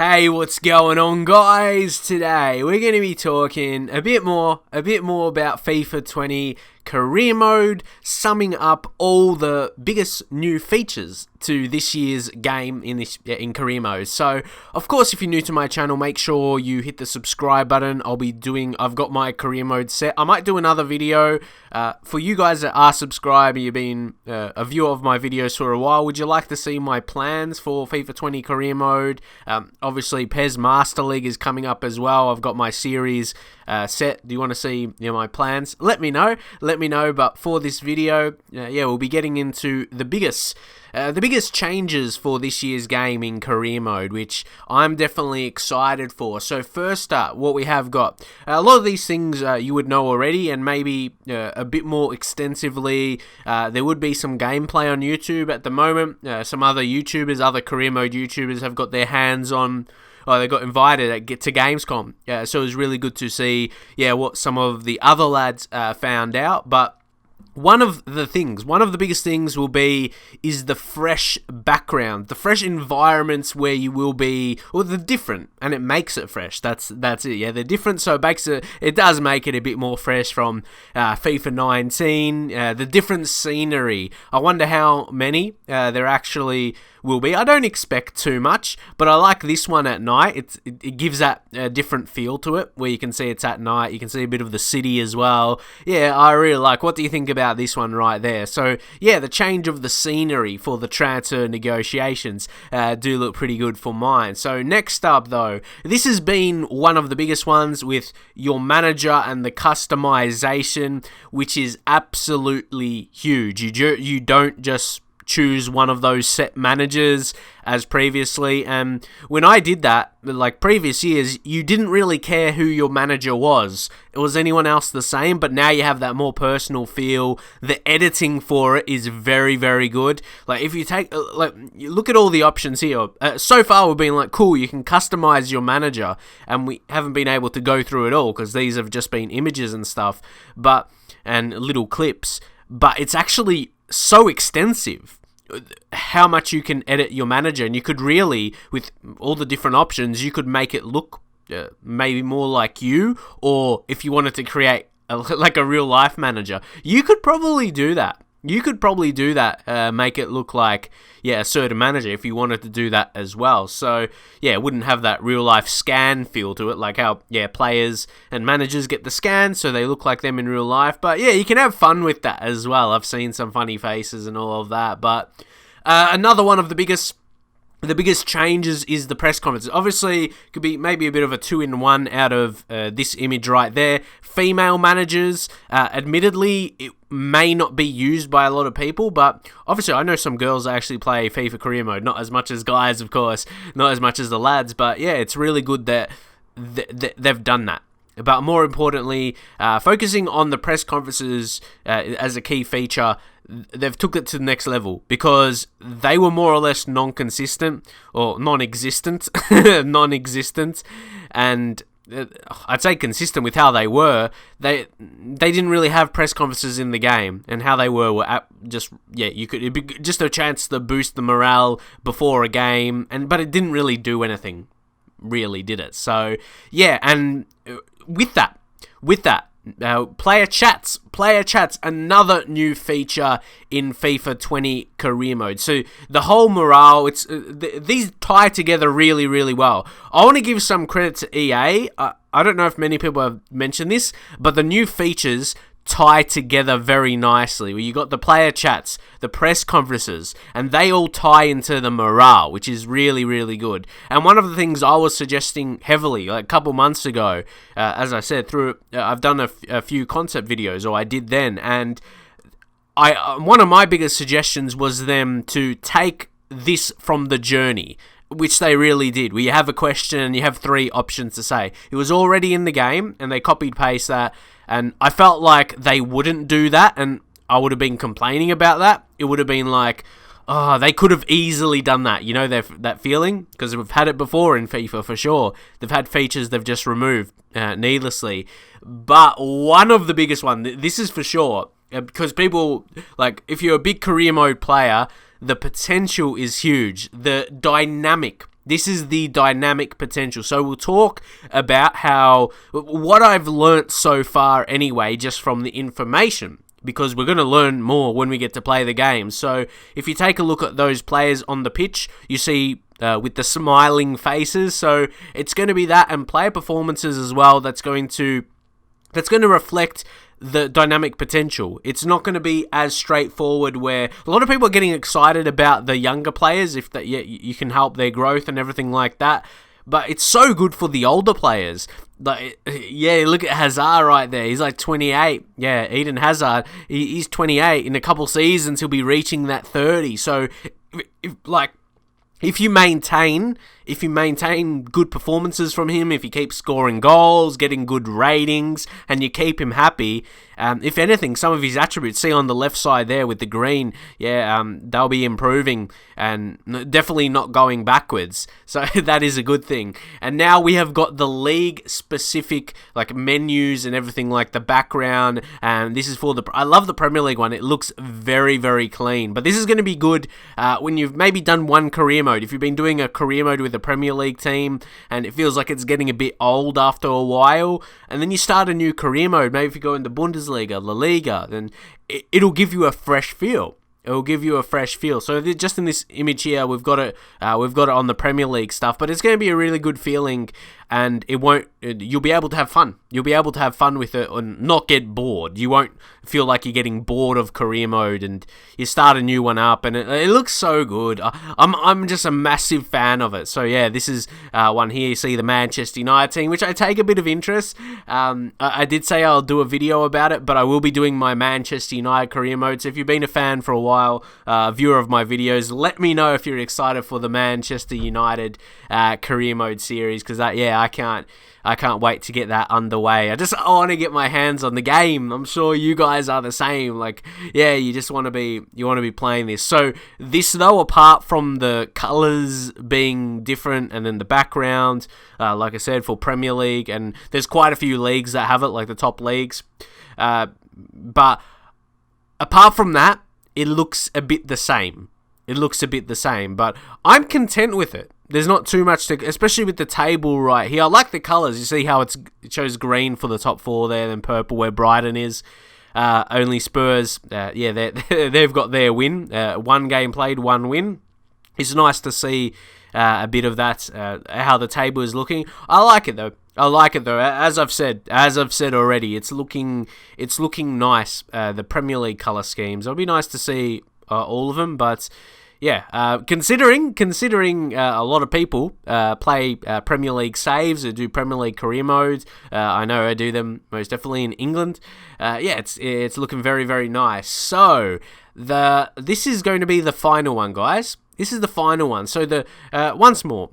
Hey, what's going on, guys? Today we're going to be talking a bit more about FIFA 20 career mode, summing up all the biggest new features to this year's game in career mode. So, of course, if you're new to my channel, make sure you hit the subscribe button. I've got my career mode set. I might do another video for you guys that are subscribed and you've been a viewer of my videos for a while. Would you like to see my plans for FIFA 20 career mode? Obviously, PES Master League is coming up as well. I've got my series set. Do you want to see my plans? Let me know. But for this video, we'll be getting into the biggest changes for this year's game in career mode, which I'm definitely excited for. So first up, what we have got, a lot of these things you would know already, and maybe a bit more extensively. There would be some gameplay on YouTube at the moment. Some other career mode YouTubers have got their hands on. They got invited to Gamescom. So it was really good to see, what some of the other lads found out. But one of the biggest things is the fresh background, the fresh environments where you will be, or the different, and it makes it fresh. That's it. Yeah, they're different, so it does make it a bit more fresh from FIFA 19. The different scenery. I wonder how many there actually will be. I don't expect too much, but I like this one at night. It gives that different feel to it, where you can see it's at night. You can see a bit of the city as well. Yeah, I really like. What do you think about this one right there? So the change of the scenery for the transfer negotiations do look pretty good for mine. So next up though, this has been one of the biggest ones with your manager and the customization, which is absolutely huge. You don't just choose one of those set managers as previously, and when I did that, like previous years, you didn't really care who your manager was. It was anyone else the same, but now you have that more personal feel. The editing for it is very, very good. Like if you you look at all the options here, so far we've been like, cool, you can customize your manager, and we haven't been able to go through it all because these have just been images and stuff, and little clips, but it's actually so extensive how much you can edit your manager, and you could really, with all the different options, you could make it look maybe more like you, or if you wanted to create like a real life manager, you could probably do that. Make it look like a certain manager if you wanted to do that as well. So it wouldn't have that real life scan feel to it, like how players and managers get the scan so they look like them in real life. But you can have fun with that as well. I've seen some funny faces and all of that. But another one of the biggest changes is the press conferences. Obviously, could be maybe a bit of a 2-in-1 out of this image right there. Female managers, admittedly, it may not be used by a lot of people, but obviously I know some girls that actually play FIFA career mode. Not as much as guys, of course, not as much as the lads, but it's really good that they've done that. But more importantly, focusing on the press conferences as a key feature, they've took it to the next level, because they were more or less non-existent, and I'd say consistent with how they were. They didn't really have press conferences in the game, and how they were it'd be just a chance to boost the morale before a game, but it didn't really do anything, really, did it? So and with that, player chats, another new feature in FIFA 20 career mode. So the whole morale, these tie together really, really well. I want to give some credit to EA. I don't know if many people have mentioned this, but the new features tie together very nicely, where you got the player chats, the press conferences, and they all tie into the morale, which is really, really good. And one of the things I was suggesting heavily, like a couple months ago, as I said, I've done a few concept videos, or I did then, and one of my biggest suggestions was them to take this from the journey, which they really did. Where you have a question and you have 3 options to say. It was already in the game, and they copied paste that. And I felt like they wouldn't do that, and I would have been complaining about that. It would have been like, they could have easily done that. You know, that feeling? Because we've had it before in FIFA, for sure. They've had features they've just removed needlessly. But one of the biggest this is for sure, because people, like, if you're a big career mode player, the potential is huge. The This is the dynamic potential. So we'll talk about what I've learnt so far anyway, just from the information, because we're going to learn more when we get to play the game. So if you take a look at those players on the pitch, you see with the smiling faces. So it's going to be that, and player performances as well. That's going to reflect the dynamic potential. It's not going to be as straightforward, where a lot of people are getting excited about the younger players, if that you can help their growth and everything like that. But it's so good for the older players. Like, yeah, look at Hazard right there. He's like 28. Yeah, Eden Hazard. He's 28. In a couple seasons, he'll be reaching that 30. So, if you maintain good performances from him, if you keep scoring goals, getting good ratings, and you keep him happy, if anything, some of his attributes, see on the left side there with the green, they'll be improving and definitely not going backwards. So that is a good thing. And now we have got the league-specific menus and everything, like the background. And this is I love the Premier League one. It looks very, very clean. But this is going to be good when you've maybe done one career mode. If you've been doing a career mode with a Premier League team and it feels like it's getting a bit old after a while, and then you start a new career mode, maybe if you go into Bundesliga, La Liga, then it'll give you a fresh feel. So just in this image here, we've got it on the Premier League stuff, but it's going to be a really good feeling, and you'll be able to have fun. You'll be able to have fun with it and not get bored. You won't feel like you're getting bored of career mode, and you start a new one up, and it looks so good. I'm just a massive fan of it. So yeah, this is one here. You see the Manchester United team, which I take a bit of interest. I did say I'll do a video about it, but I will be doing my Manchester United career mode. So if you've been a fan for a while, viewer of my videos, let me know if you're excited for the Manchester United career mode series, because I can't wait to get that underway. I want to get my hands on the game. I'm sure you guys are the same. You just want to be playing this. So this, though, apart from the colours being different and then the background, like I said, for Premier League, and there's quite a few leagues that have it, like the top leagues. But apart from that, it looks a bit the same. But I'm content with it. There's not too much to, especially with the table right here. I like the colours. You see how it shows green for the top four there, then purple where Brighton is. Only Spurs, they've got their win. 1 game played, 1 win. It's nice to see a bit of that, how the table is looking. I like it though. As I've said already, it's looking nice. The Premier League colour schemes. It'll be nice to see all of them, but. Yeah, considering a lot of people play Premier League saves or do Premier League career modes, I know I do them most definitely in England. It's looking very, very nice. So this is going to be the final one, guys. This is the final one. So once more,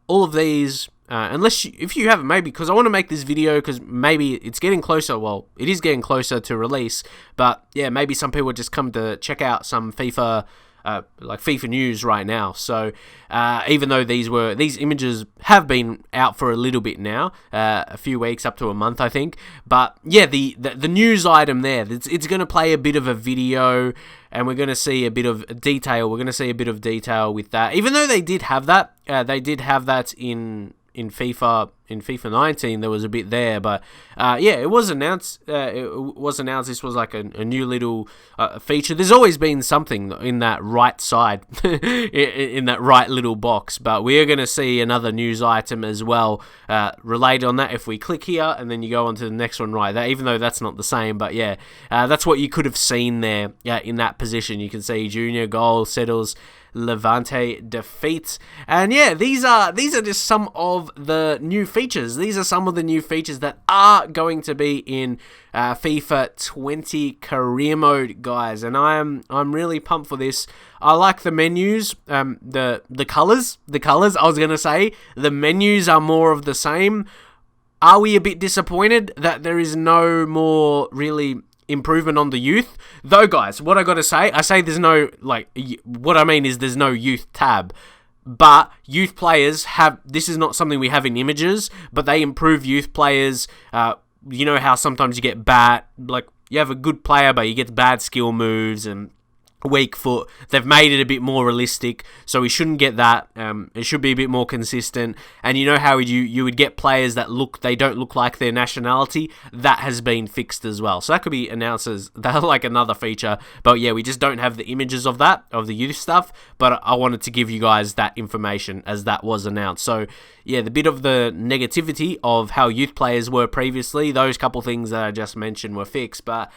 all of these. If you haven't, maybe, because I want to make this video because maybe it's getting closer. Well, it is getting closer to release, but yeah, maybe some people just come to check out some FIFA. FIFA news right now. So even though these images have been out for a little bit now, a few weeks up to a month, I think. But yeah, the news item there, it's going to play a bit of a video, and we're going to see a bit of detail. We're going to see a bit of detail with that. Even though they did have that, in FIFA 19, there was a bit there, but it was announced. This was like a new little feature. There's always been something in that right side, in that right little box. But we are going to see another news item as well related on that. If we click here and then you go on to the next one, right? Even though that's not the same, but yeah, that's what you could have seen there. In that position, you can see Junior goal settles. Levante defeat, and yeah, these are just some of the new features. These are some of the new features that are going to be in FIFA 20 career mode, guys, and I'm really pumped for this. I like the menus, the colors. I was gonna say the menus are more of the same. Are we a bit disappointed that there is no more really improvement on the youth? Though, guys, what I gotta say, there's no, what I mean is there's no youth tab. But youth players this is not something we have in images, but they improve youth players. You know how sometimes you get bad, you have a good player, but he gets bad skill moves, and weak foot. They've made it a bit more realistic, so we shouldn't get that. It should be a bit more consistent. And you know how you would get players that they don't look like their nationality. That has been fixed as well. So that could be announced as that like another feature. But yeah, we just don't have the images of that, of the youth stuff. But I wanted to give you guys that information as that was announced. So yeah, the bit of the negativity of how youth players were previously, those couple things that I just mentioned were fixed. But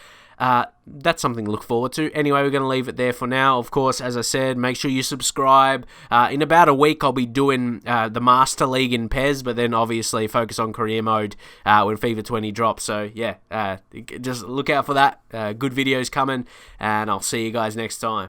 that's something to look forward to. Anyway, we're going to leave it there for now. Of course, as I said, make sure you subscribe. In about a week, I'll be doing the Master League in PES, but then obviously focus on career mode when FIFA 20 drops. So yeah, just look out for that. Good videos coming, and I'll see you guys next time.